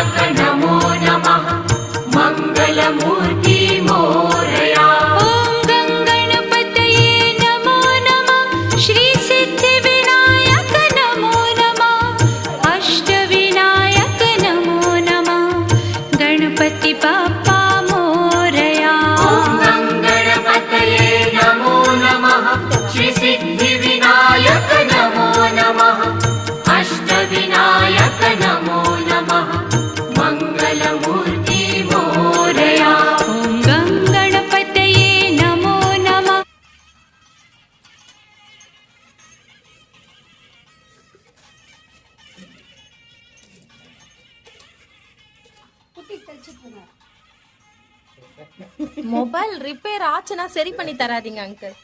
विनायक नमो नमः मंगलमूर्ति मोरया। ओम गंगणपतये नमो नमः श्री सिद्धि विनायक नमो नमः अष्टविनायक नमो नमः गणपति बाप्पा मोरया। ओम गंगणपतये नमो नमः श्री सिद्धि विनायक नमो नमः अष्टविनायक नमो नमः मंगलमूर्ति मोरया। ओम गंगणपतये नमो नमः। மொபைல் ரிப்பேர் ஆச்சுன்னா சரி பண்ணி தராதீங்க அங்கிள்.